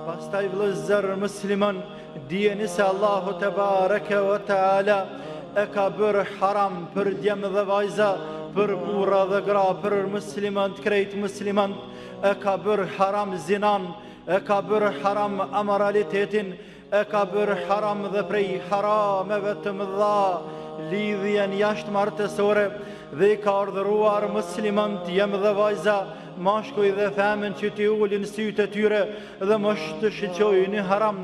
Pastaj vëllezër musliman, dijeni se Allahu te bareke ve teala e ka bërë haram për djemë dhe vajza, për burra dhe gra, për musliman, krejt musliman, e ka bërë haram zinan, e ka bërë haram amoralitetin, e ka bërë haram dhe prej harameve të mëdha lidhjen jashtë martësore, dhe i ka urdhëruar muslimant jem dhe vajza, mashkuj dhe femën që t'i ulin sytë e tyre dhe mos të shiqojnë haram,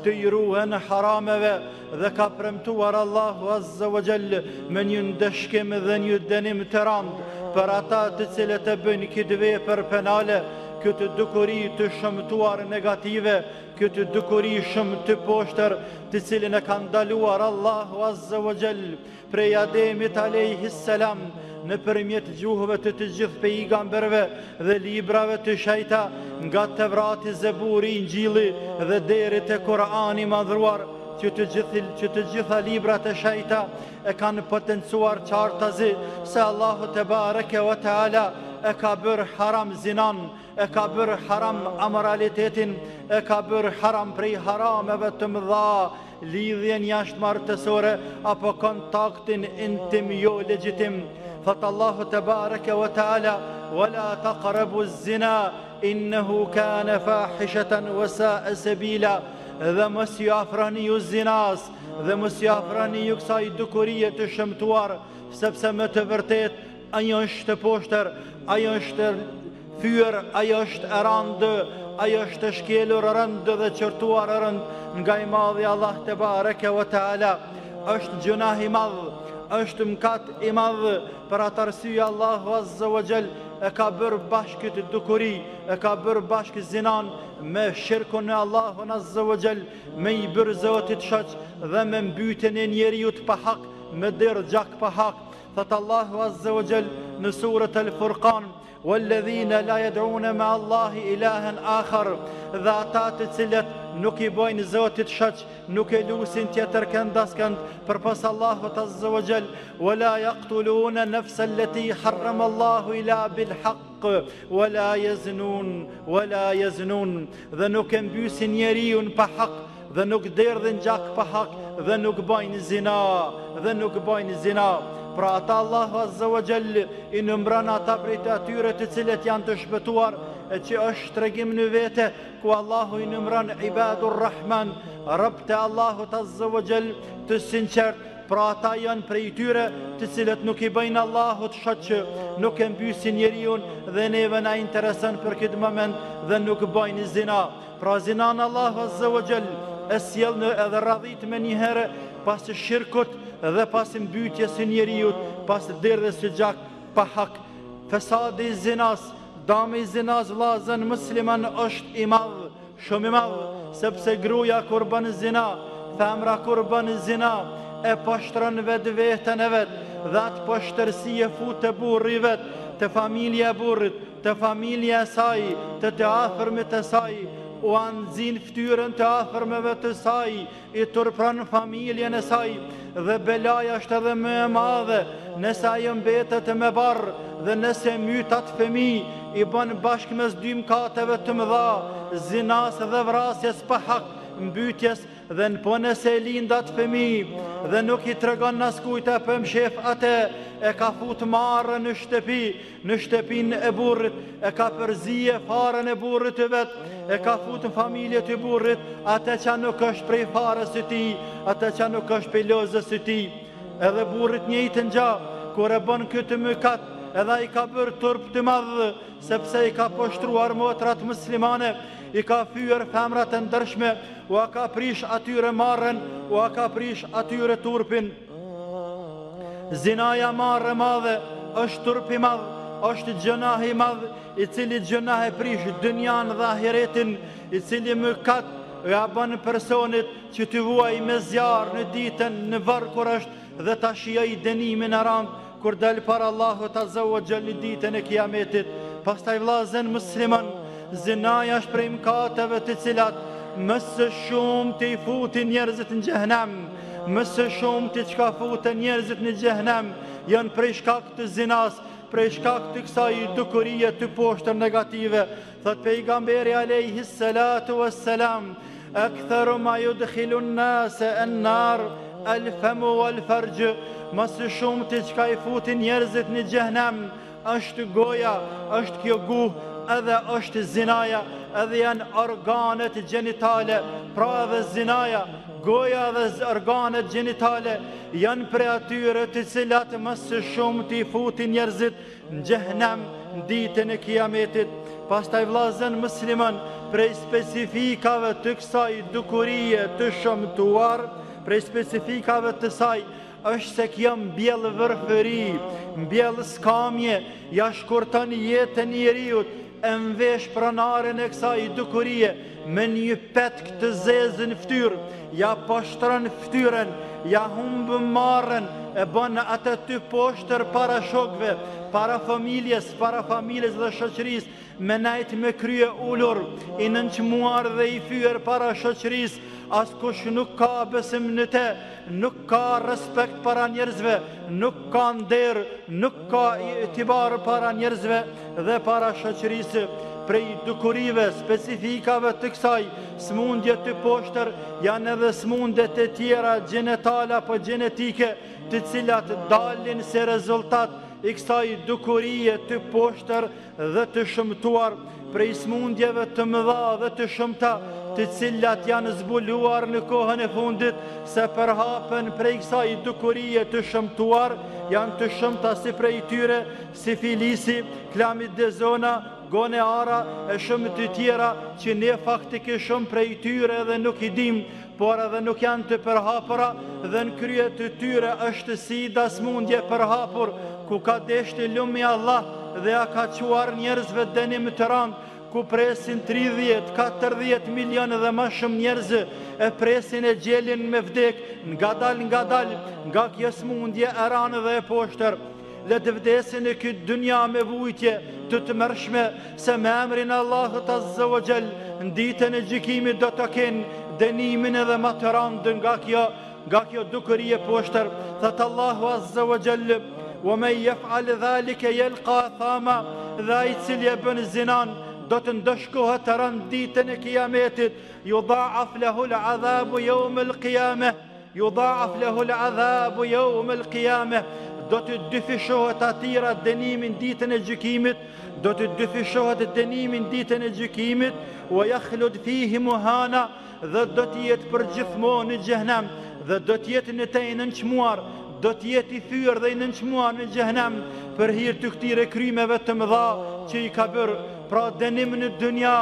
të i ruhen harameve, dhe ka premtuar Allahu Azza wa Jall me një ndëshkim dhe një dënim të randë për ata të cilët e bëjnë këtë vepër penale, këtë dukuri të shëmtuar negative, këtë dukuri shumë të poshtër, të cilin e ka ndaluar Allahu Azza wa Jall prej Ademit alayhis salam në përmjet gjuhëve të gjithë pejgamberëve dhe librave të shejta, nga Tevrati, Zeburi, Injili dhe deri te Kurani madhruar, që të gjitha librat e shejta e kanë potencuar qartazi se Allahu te bareke ve teala e ka bërë haram zinan, e ka bërë haram amoralitetin, e ka bërë haram prej harameve të mëdha, lidhjen jashtë martësore apo kontaktin intim jo legjitim. Thot Allahu te bareke ve teala: "Wala taqrabu az-zina innahu kana fahishatan wa sa'a sabila." Dhe mos ju afroni ju zinas, dhe mos ju afroni ju kësaj dukurie të shëmtuar, sepse me të vërtet ajo është e poshtër, ajo është fyër, ajo është e rëndë, ajo është shkelur rëndë dhe qërtuar rëndë nga i madhi Allah te bareke ve teala. Është gjunah i madh, është mkat i madh, për atë arsye Allahu Azza wa Jall e ka bërë bashkë këtë dukuri, e ka bërë bashkë zinan me shirkun e Allahun Azza wa Jall, me i bërë Zotit shoq dhe me mbytjen e njeriut pa hak, me derë gjak pa hak. Thot Allahu Azza wa Jall në surët Al-Furqan: "Walladhina la yad'una ma'a Allahi ilahan akhar", dhe ata të cilët nuk i bojnë Zotit shoq, nuk e lusin tjetër kënd askënd përpas Allahut Azza wa Jall. "Wala yaqtuluna nafsa allati harrama Allahu illa bil haqq, wala yaznun", dhe nuk e mbysin njeriun pa hak, dhe nuk derdhin gjak pa hak, dhe nuk bojnë zina, Pra ata Allahu Azza wa Jall i nëmbron ata prej të atyre të cilët janë të shpëtuar, e që është tregim në vete ku Allahu i nëmbron ibadur Rahman, robët e Allahut Azza wa Jall të sinqert. Pra ata janë prej tyre të cilët nuk i bëjnë Allahut shoq, nuk e mbysin njeriun, dhe neve na intereson për këtë moment dhe nuk bëjnë zina. Pra zinan Allahu Azza wa Jall e sjell në edhe radhit me një herë pas shirkut dhe pas mbytjes së njeriut, pas derdhjes së gjak pa hak. Fesadi i zinas, dami i zinas vllazën musliman është i madh, shumë i madh, sepse gruaja kur bën zina, femra kur bën zina, e poshtron vetën e vet, dhe atë poshtërsi e fut të burri vet, të familja e burrit, të familja e saj, të afërmit e saj, u anëzin ftyrën të afërmeve të saj, i turpran familjen e saj, dhe belaja është edhe më e madhe nëse ajo mbetet me barr, dhe nëse mytat fëmi i bën bashkë mes dy mëkateve të mëdha, zinas dhe vrasjes pa hak, mbytjes, dhe në po nëse lindat fëmi dhe nuk i tregon askujt e për mshef atë, e ka fut marrë në shtëpin e burrit, e ka përzije farën e burrit të vet, e ka fut në familje të burrit, atë që nuk është prej farës së tij, atë që nuk është prej lozës së tij. Edhe burrit njëjtën gjë, kur e bën këtë mëkat, edhe i ka bërë turp të madh, sepse i ka poshtruar motrat muslimane, i ka fyer femrat e ndërshme, u a ka prish atyre marrën, u a ka prish atyre turpin. Zinaja marrë madhe, është turp i madh, është gjunah i madh, i cili gjunah e prish dynjan dhe ahiretin, i cili mëkat ja bën personit që të vuaj me zjarr në ditën në varr kur është, dhe ta shijoj dënimin e rand kur dal para Allahut Azza wa Jall ditën e Kiametit. Pastaj vllazën musliman, zinaja është prej mëkateve të cilat më së shumë të i futin njerëzit në xhehenem, më së shumë të çka futen njerëzit në xhehenem janë prej shkak të zinas, prej shkak të kësaj dukurie të poshtër negative. Thot pejgamberi alayhi salatu wassalam, aktharu ma yudkhilu an-nase an-nar al-famu wal-farj, më së shumti çka i futin njerëzit në xhenem është goja, është kjo gjuhë, edhe është zinaja, edhe janë organet gjenitale. Pra edhe zinaja, goja dhe organet gjenitale janë prej atyre të cilat më së shumti i futin njerëzit në xhenem në ditën e Kiametit. Pastaj vllazën musliman, prej specifikave të kësaj dukurie të shëmtuar, prej specifikave të saj është se kjo mbjell vërfëri, mbjell skamje, ja shkurton jetën e njeriut, e mvesh pronaren e kësaj dukurie me një petk të zezë në ftyrë, ja poshtron ftyrën, ja humbë marrën, e bën atë ty poshtër para shokve, para familjes dhe shoqërisë, me najt me krye ullur, i nënçmuar dhe i fyer para shoqërisë, askush nuk ka besim në te, nuk ka respekt para njerëzve, nuk ka nder, nuk ka itibar para njerëzve dhe para shoqërisë. Prej dukurive specifikave të kësaj smundje të poshtër janë edhe smundjet e tjera gjenetale apo gjenetike, të cilat dalin se rezultat i kësaj dukurie të poshtër dhe të shëmtuar. Prej smundjeve të mëdha dhe të shumta, të cilat janë zbuluar në kohën e fundit, se përhapen prej kësaj dukurie të shëmtuar, janë të shumta si prej tyre sifilisi, klamidezona, gone ara e shumë të tjera që ne faktikisht shumë prej tyre dhe nuk i dim, por edhe nuk janë të përhapura, dhe në krye të tyre është sida smundje përhapur, ku ka deshti lumi Allah dhe a ka quar njerëzve dënim të randë, ku presin 30-40 milion dhe ma shumë njerëzë, e presin e gjelin me vdek, nga dal, nga kjo smundje e ranë dhe e poshtër, dhe të vdesin e këtë dynja me vujtje të mërshme, se me emrin Allahut Azza wa Jall, në ditën e gjykimit do të kenë dënimin edhe ma të randë nga kjo dukurie poshtër. Thëtë Allahu Azza wa Jall, wa me jef'al dhalike jelqa thama, dhe i cilje bën zinan, do të ndëshkohet të rënd ditën e Kiametit, ju dhaaf lehu l'adhabu jaume l'qiyame, ju dhaaf lehu l'adhabu jaume l'qiyame, do të dyfishohet atira dënimin ditën e gjykimit, do të dyfishohet dënimin ditën e gjykimit, wa yakhlud fihi muhana, dhe do të jetë për gjithmonë në xhenem, dhe do të jetë në të nënçmuar, do të jetë i thyer dhe i nënçmuar në xhenem për hir të këtyre krimeve të mëdha që i ka bërë. Pra dënim në dynja,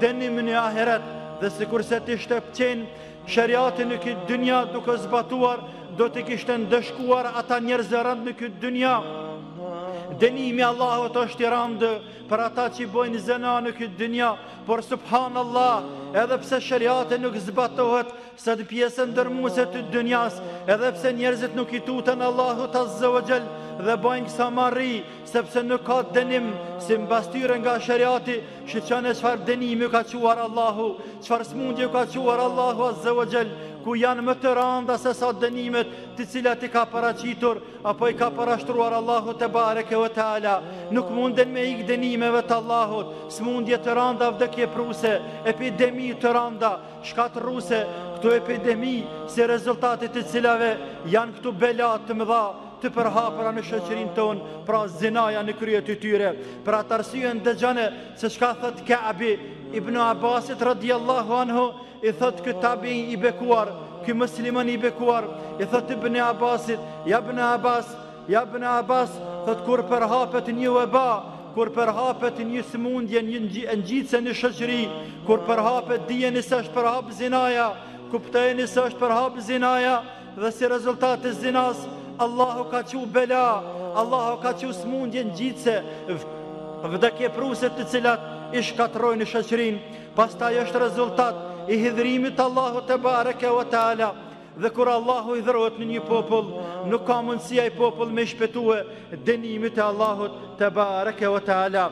dënim në ahiret, dhe sikurse të ishte qenë shariatin në këtë dynja duke zbatuar, do të kishte ndëshkuar ata njerëz rënd në këtë dynja. Dënimi Allahut është i rëndë për ata që i bojnë zina në këtë dynja, por subhanallah, edhe pse shariati nuk zbatohet së të pjesën dërmuese të dynjas, edhe pse njerëzit nuk i tutën Allahut Azza wa Jall dhe bojnë kësa marri, sepse nuk ka dënim si mbastyre nga shariati, shqyqane qëfar dënimi ka quar Allahu, qëfar smundje ka quar Allahu Azza wa Jall, ku janë më të randa se sa dënimet të cilat i ka paraqitur apo i ka parashtruar Allahu te bareke ve taala. Nuk munden me ik dënimeve të Allahut, smundje të randa, vdekje pruse, epidemi të randa, shkatërruse, këto epidemi si rezultatit të cilave janë këtu belat të mëdha të përhapura në shoqërinë tonë, pra zinaja në krye të tyre. Për atë arsye dëgjone se çka thot Ka'bi ibn Abbasit radhiyallahu anhu, i thot ky tabi i bekuar, ky musliman i bekuar, i thot ibn Abbasit, ja ibn Abbas, thot kur përhapet një weba, kur përhapet një smundje, një ngjitse në shoqëri, kur përhapet dijeni se është përhap zinaja, kuptojeni se është përhap zinaja, dhe si rezultat të zinas Allahu ka qu bela, Allahu ka qu smundje ngjitse, vdekje pruse të cilat i shkatrojnë shoqërinë. Pastaj është rezultat i hidhrimit Allahu te bareke ve taala. Dhe kur Allahu i dhrohet në një popull, nuk ka mundësi ai popull me shpëtue dënimit e Allahut te bareke ve taala.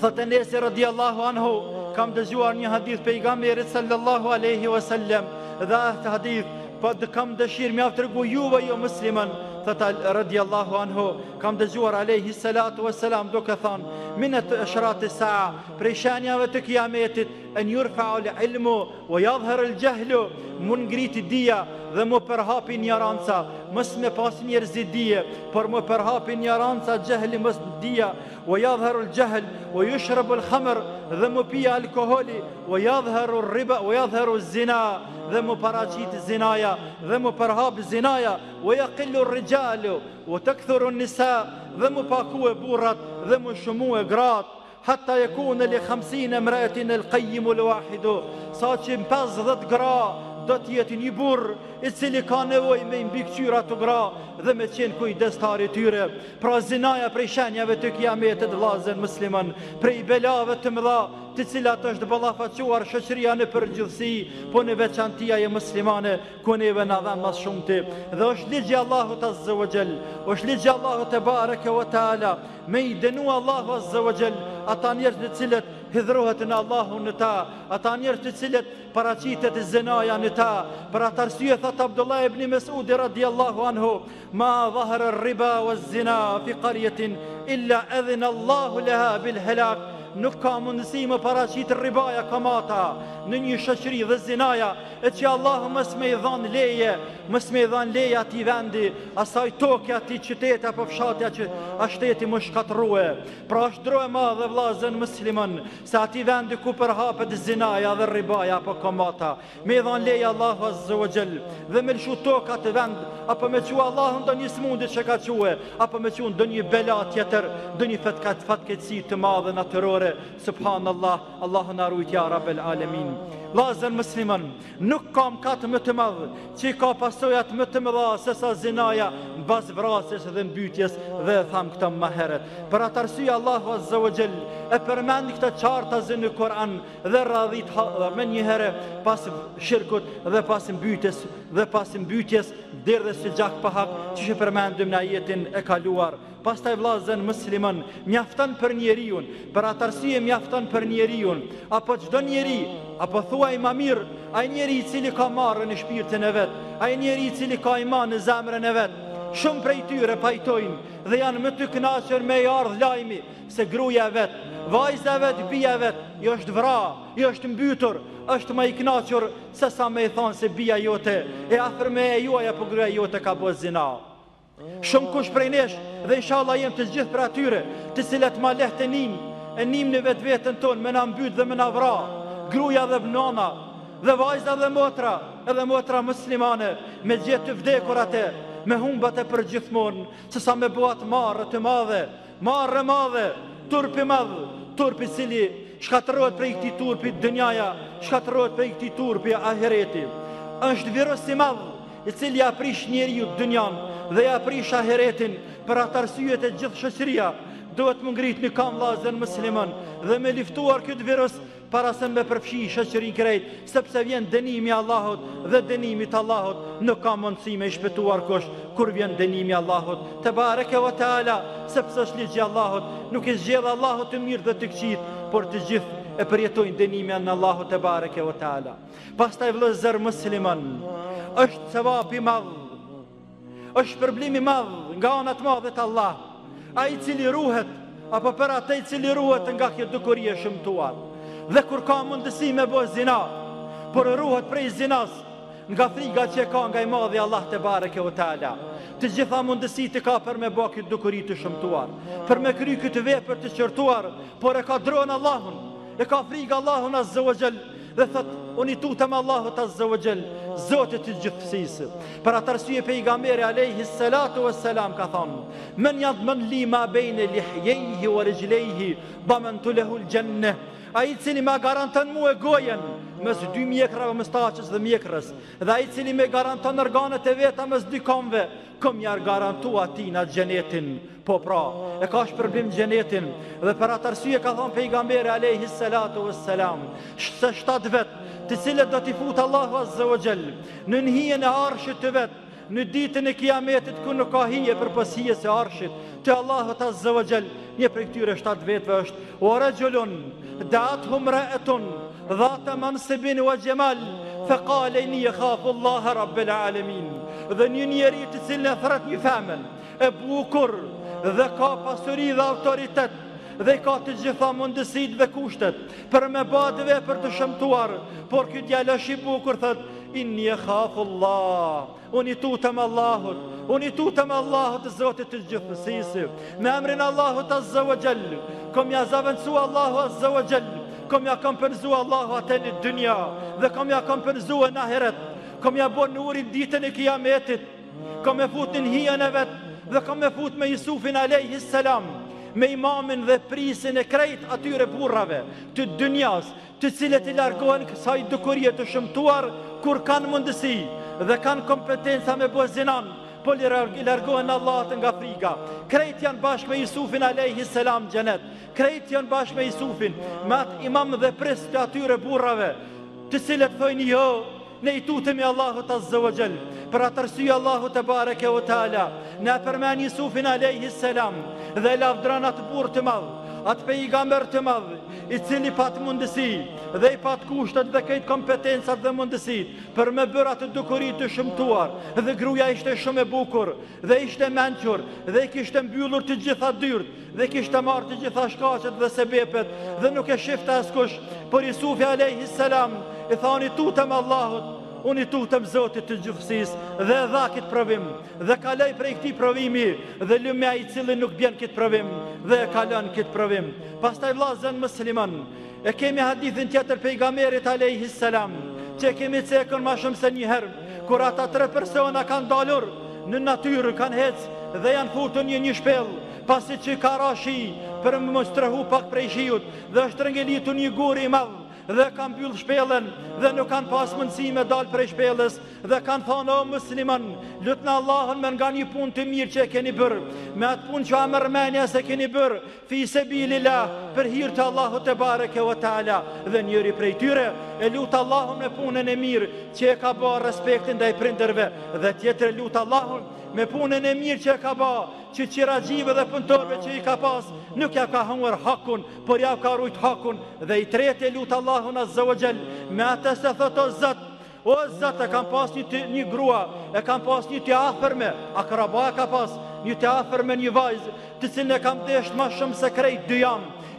Thot Enes radhiyallahu anhu, kam dëgjuar një hadith pejgamberit sallallahu alaihi wasallam, dhe atë hadith po kam dëshirë mjaft t'regu juve jo musliman, thëtë radiallahu anhu, kam dëgjuar alayhi salatu wassalam duke thënë, minet ashrati saa, prej shenjave të kiametit, en yurfa'u al-ilmu wa yadhhar al-jahlu, mund ngriti dia dhe më përhapi ignoranca, mos me pas njerëzi dije, por më përhapi ignoranca, jahli mos dia, wa yadhharu al-jahl wa yushrabu al-khamr, dhe më pija alkoholi, wa yadhharu ar-riba wa yadhharu az-zina, dhe më paraqit zinaja, dhe më përhap zinaja, wa yaqillu ar-rijalu wa takthuru an-nisa, dhe më pakue burrat dhe më shumue gratë, hatta yakuna li 50 imra'atin al-qayyim al-wahidu, sa që 50 gra do të jetë një burr i cili ka nevojë me mbikëqyra të gra dhe me qenë kujdestari tyre. Pra zinaja prej shenjave të kiametit, vllazën musliman, prej belave të mëdha të cilat është ballafaquar shoqëria në përgjithësi, po në veçantia e muslimane ku neve na dhan më shumti. Dhe është ligji Allahut azza wa jall, është ligji Allahut te bareke wa taala, me i dënu Allahu azza wa jall ata njerëz të cilët hidhrohet në Allahun në ta, ata njerëz të cilët paraqitet zinaja në ta. Për atë arsye thot Abdullah ibn Mas'ud radiallahu anhu, ma dhahara ar-riba waz-zina fi qaryatin illa adhina Allahu laha bil halak. Nuk ka mundësi më paraqit ribaja kamata në një shoqëri dhe zinaja, e që Allahu mos me i dhan leje, mos me i dhan leje ati vendi, asaj toke, ati qytete apo fshatja që a shteti më shkatrue. Pra është dro e madhe vllazën musliman, se ati vendi ku përhapet zinaja dhe ribaja apo kamata, me i dhan leje Allahu azza wa jall, dhe me lëshu toka të vend, apo me qua Allahu ndo një smundi që ka quë, apo me qua ndo një bela tjetër, ndo një fatkeqësi të madhe natyrore. Subhanallah, Allahu na ruaj ya Rabbel Alamin. Vllazën musliman, nuk ka mëkat më të madh që ka pasojat më të mëdha se sa zinaja, mbas vrasjes dhe mbytjes, dhe tham këtë më herët. Për atë arsye Allahu azza wa jall e përmend këtë qartazë në Kur'an dhe radhit më një herë pas shirkut dhe pas mbytjes deri dhe së gjak pa hak, që përmendëm në ajetin e kaluar. Pastaj vllazën musliman, mjafton për njeriu, për atë arsye mjafton për njeriu, apo çdo njeri, apo thuaj më mirë, ai njeri i cili ka marrë në shpirtin e vet, ai njeri i cili ka iman në zemrën e vet. Shumë prej tyre pajtojnë dhe janë më të kënaqur me ardh lajmi se gruaja e vet, vajza e vet, bija e vet, jo është vra, jo është mbytur, është më i kënaqur se sa me i thonë se bija jote e afërme e juaj apo gruaja jote ka bërë zina. Shumë kush prej nesh, dhe inshallah jem të gjithë për atyre, të cilat ma lehtë e nim në vetë vetën tonë, me na mbyt dhe me na vra, gruja dhe nana, dhe vajza dhe motra, edhe motra muslimane, me gjithë të vdekur atë, me humbat e për gjithmonë, se sa me buat marrë të madhe, turpi madhë, turpi cili shkatërojt prej këti turpi dënjaja, shkatërojt prej këti turpi ahireti. Është virus i madhë, i cili aprish njeri ju dënjan, dhe aprish ahiretin. Për atë arsye të gjithë shoqëria duhet më ngrit në kam vllazën musliman dhe me liftuar këtë virus para se me përfshi shoqërinë krejt, sepse vjen dënimi i Allahut dhe dënimi i Allahut nuk ka mundësi me shpëtuar kush kur vjen dënimi i Allahut te bareke ve teala, sepse është ligji i Allahut, nuk e zgjedh Allahu të mirë dhe të këqit, por të gjithë e përjetojnë dënimin e Allahut te bareke ve teala. Pastaj vëllezër musliman, është sevap i madh, është problem i madh nga ana e madhe të Allah, ai i cili ruhet, apo për atë i cili ruhet nga kjo dukuri e shëmtuar. Dhe kur ka mundësi me bë zina, por ruhet prej zinas, nga friga që ka nga i madhi Allah te bareke ve teala. Të gjitha mundësit e ka për me bë këtë dukuri të shëmtuar, për me kry këtë vepër të qortuar, por e ka dronë Allahun, e ka friga Allahun azza wa jall, dhe thot, unë i tutem Allahut azza wa jall, Zotit të gjithësisë. Për atë arsye pejgamberi alayhi salatu wassalam ka thonë: "Men yadman li ma bayna lihiyhi wa rijlihi, damantu lahu al-jannah." Ai i cili më garanton mua gojen mes dy mjekrave, mes taçës dhe mjekrës, dhe ai i cili më garanton organet e veta mes dy këmbëve, kom ja garantua atij në xhenetin. Po pra, e ka shpërblim xhenetin. Dhe për atë arsye ka thënë pejgamberi alayhi salatu wassalam, se 7 vet, të cilët do t'i futë Allahu azza wa jall në hijen e arshit të vet, në ditën e kiametit ku nuk ka hije përpas hijes së arshit të Allahut azza wa jall. Një prej këtyre 7 vetëve është o rajulun da'athu imra'atun dhata mansibin wa jamal faqala inni yakhafu Allah rabbul alamin. dhe një njeri të cilën e thret një femën e bukur dhe ka pasuri dhe autoritet dhe ka të gjitha mundësit dhe kushtet për me bë vepër të shëmtuar, por ky djalë është i bukur, thot inni khafu Allah, unë i tutem Allahut, unë i tutem Allahut Zotit të gjithësisë, me emrin Allahut Azza wa Jall, kom ja zavendësu Allahu Azza wa Jall, kom ja kompërzu Allahu atë në dynja dhe kom ja kompërzu në ahiret, kom ja bën nurin ditën e kiametit, kom e fut në hijen e vet dhe kom e fut me Jusufin alayhis salam, me imamin dhe prisin e krejt atyre burrave të dynjas, të cilët i largohen kësaj dukurie të shëmtuar kur kanë mundësi dhe kanë kompetenca me bë zinan, po i largohen Allahut nga frika. Krejt janë bashkë me Jusufin alayhis salam xhenet. Krejt janë bashkë me Jusufin, me atë imam dhe pres të atyre burrave, të cilët thojnë jo, ne i tutemi Allahut Azza wa Jall. Për atë arsye Allahu te bareke ve teala na përmend Jusufin alayhis salam dhe lavdron atë burr të madh, atë pejgamber të madh, i cili pat mundësi dhe i pat kushtet dhe këtë kompetencat dhe mundësit për me bërë atë dukuri të shëmtuar, dhe gruaja ishte shumë e bukur dhe ishte mençur dhe i kishte mbyllur të gjitha dyrt dhe kishte marrë të gjitha shkaqet dhe sebepet dhe nuk e shifte askush, por Jusufi alayhis salam i thani tutem Allahut, unë i tutem Zotit të gjithësisë dhe dha këtë provim dhe kaloj prej këtij provimi dhe lume ai i cili nuk bën këtë provim dhe e kalon këtë provim. Pastaj vllazën musliman, e kemi hadithin tjetër pejgamberit alayhis salam, që kemi cekën më shumë se një herë, kur ata 3 persona kanë dalur në natyrë, kanë ecë dhe janë futur një shpellë, pasi që ka rashi për më strehu pak prej shiut dhe është rëngelitur një gur i madh dhe kanë mbyll shpellën dhe nuk kanë pas mundësi me dal prej shpellës dhe kanë thonë o musliman, lutni Allahun me nga një punë të mirë që e keni bërë, me atë punë që amërmenja se keni bërë fi sabilillah për hir të Allahut te bareke ve teala, dhe njëri prej tyre e lut Allahun me punën e mirë që e ka bërë respektin ndaj prindërve, dhe tjetër lut Allahun me punën e mirë që e ka bërë, që qiraxhive dhe punëtorëve që i ka pas, nuk ja ka humbur hakun, por ja ka rujt hakun, dhe i tretë e lut Allahun Azza wa Jall me atë se thotë o Zot, e kam pas një grua, e kam pas një të afërme, akraba ka pas, një të afërme, një vajzë, të cilën e kam deshur më shumë se krejt dy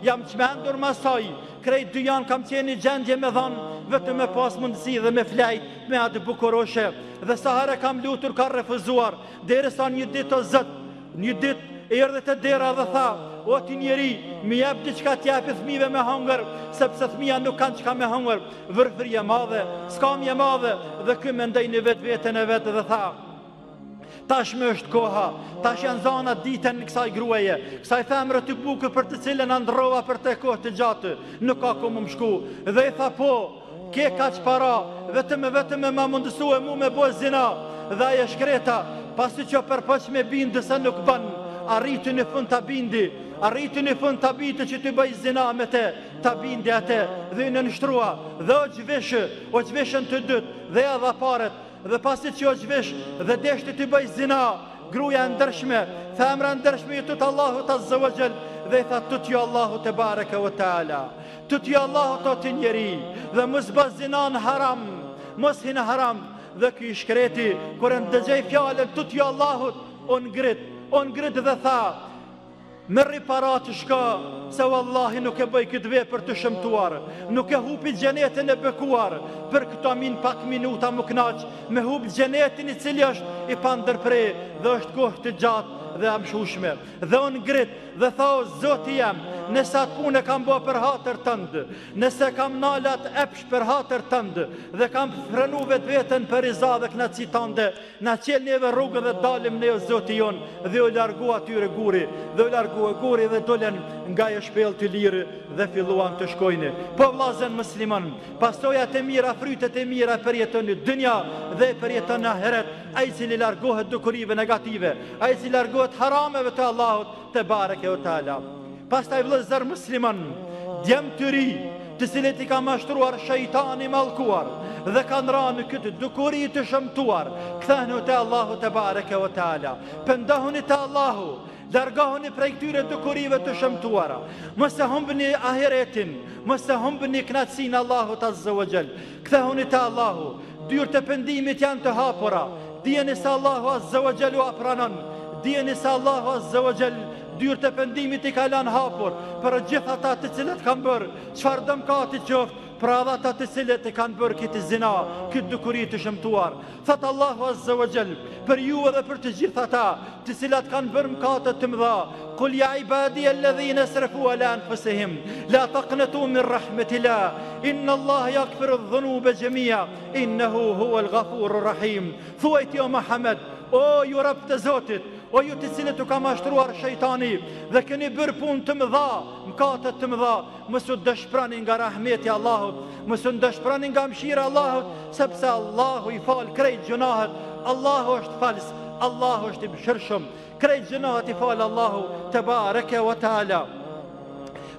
jam çmendur më saj, krejt dy kam qenë në gjendje me dhanë, vetëm me pas mundësi dhe me flajt me atë bukuroshe, dhe sa herë kam lutur ka refuzuar, derisa një ditë o Zot, një ditë erdhi te dera dhe tha, o ti njeri, më jep diçka t'japi fëmijëve me hunger, sepse fëmia nuk kanë çka me hunger, vërfri e madhe, skam e madhe, dhe ky mendoi në vetveten e vet dhe tha, tash më është koha, tash janë zana ditën në kësaj gruaje, kësaj femre të bukur për të cilën ndrova për të kohë të gjatë, nuk ka ku më shku, dhe i tha po, ke kaq para, vetëm e më mundësua mu me bo zina, dhe ajo shkreta, pasi që përpoq me bindë se nuk bën, arriti në fund të bindi, arriti në fund të bindi që të bëj zina me te, të bindi atë, dhe në nështrua, dhe o gjveshën të dytë, dhe edhe paret, dhe pasi që o gjvesh, dhe deshti të bëj zina, gruja ndërshme, femra ndërshme i tëtë Allahut Azza wa Jall, dhe i tha tutju Allahut te bareke ve teala, tutju Allahut o të njeri, dhe mos bëj zina në haram, mos hi në haram, dhe ky shkreti, kur e ndëgjej fjalën tutju Allahut, o ngrit dhe tha, me riparat të shka, se wallahi nuk e bëj këtë vepër të shëmtuar, nuk e hupi xhenetin e bekuar, për këto pak minuta më knaq, me hup xhenetin i cili është i pandërpre, dhe është kohë të gjatë dhe amshushme, dhe unë ngrit dhe tha o Zoti jam, nëse atë punë kam bë për hatër tëndë, nëse kam nalat epsh për hatër tëndë, dhe kam frenu vetën për riza dhe knaci tënde, na qel neve rrugë dhe dalim ne o Zoti jon, dhe u largu atyre guri, dhe u largu guri dhe dolen nga e shpel të lirë dhe filluan të shkojnë. Po vllazën musliman, pasojat e mira, frytet e mira për jetën në dynja dhe për jetën në ahiret, ai cili largohet dukurive negative, ai cili largohet harameve të Allahut te bareke ve teala. Pastaj vëllezër musliman, djem të ri, të cilët i ka mashtruar shejtani mallkuar dhe kanë rënë këtë dukuri të shëmtuar, kthehuni te Allahu te bareke ve teala. Pendohuni te Allahu, largohuni prej këtyre dukurive të shëmtuara. Mos e humbni ahiretin, mos e humbni kënaqësinë Allahut Azza wa Jall. Kthehuni te Allahu. Dyrët e pendimit janë të hapura, dijeni se Allahu Azza wa Jall u pranon, dijeni se Allahu Azza wa Jall dyrët e pendimit i ka lënë hapur për gjithë ata të cilët kanë bërë çfarë do mëkati qoftë, për ata të cilët e kanë bërë këtë zina, këtë dukuri të shëmtuar. Thot Allahu Azza wa Jall për ju edhe për të gjithë ata të cilat kanë bërë mëkate të mëdha: Qul ya ibadi alladhina asrafu ala anfusihim la taqnatu min rahmatillah inna Allah yaghfiru adh-dhunuba jami'a innahu huwal ghafurur rahim. Thuajt jo Muhammed, o ju rob të Zotit, o ju të cilët u ka mashtruar shejtani dhe keni bërë punë të mëdha, mëkate të mëdha, mos u dëshprani nga rahmeti i Allahut, mos u dëshprani nga mëshira e Allahut, sepse Allahu i fal krejt gjunahet. Allahu është falës, Allahu është i mëshirshëm, krejt gjunahet i fal Allahu te bareke ve taala.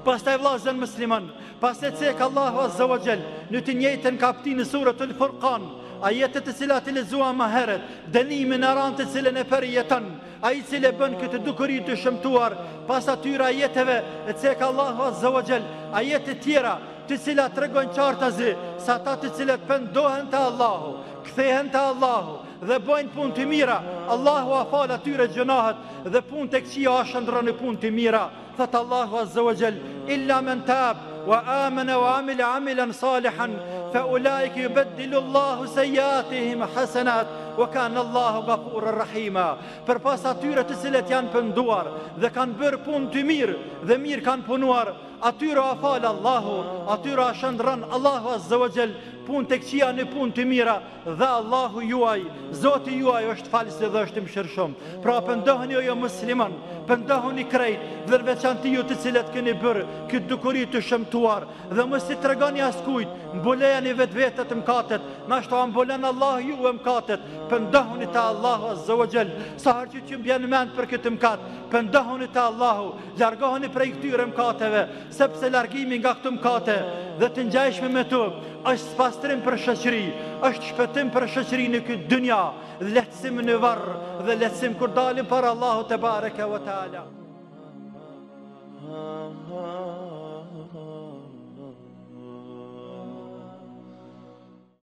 Pastaj vllazën musliman, pastaj cek Allahu Azza wa Jall në të njëjtën kapitull në suratul Furqan, ajetet të cilat i lexuam më herët, dënimin e rëndë të cilën e përjeton ai i cili bën këtë dukuri të shëmtuar. Pas atyre ajeteve e cek Allahu Azza wa Jall ajete tjera të cilat tregojnë qartazi se ata të cilët pendohen te Allahu, kthehen te Allahu dhe bojnë punë të mira, Allahu a fal atyre gjunahet dhe punë tek qia a shndron në punë të mira. Thot Allahu Azza wa Jall: illa man tab wa amana wa amila amalan salihan fa ulaika yubaddilu Allahu sayyiatihim hasanat wa kana Allahu ghafurur rahima. Përpas atyre të cilët janë penduar dhe kanë bërë punë të mirë dhe mirë kanë punuar, atyre a fal Allahu, atyre a shndron Allahu Azza wa Jall punë tek qia në punë të mira dhe Allahu juaj, Zoti juaj është falës dhe është i mëshirshëm. Pra pendohuni o musliman, pendohuni krejt dhe në veçantë ju të cilët keni bërë këtë dukuri të shëmtuar dhe mos i tregoni askujt, mbulejani vetvetet mëkatet, nashta mbulen Allahu ju mëkatet. Pendohuni te Allahu Azza wa Jall, sa herë që ju bjen mend për këtë mëkat, pendohuni te Allahu, largohuni prej këtyre mëkateve, sepse largimi nga këto mëkate dhe të ngjajshme me to është pastrim për shoqëri, është shpëtim për shoqëri në këtë dynja, lehtësim në varr dhe lehtësim kur dalim para Allahut te bareke ve taala.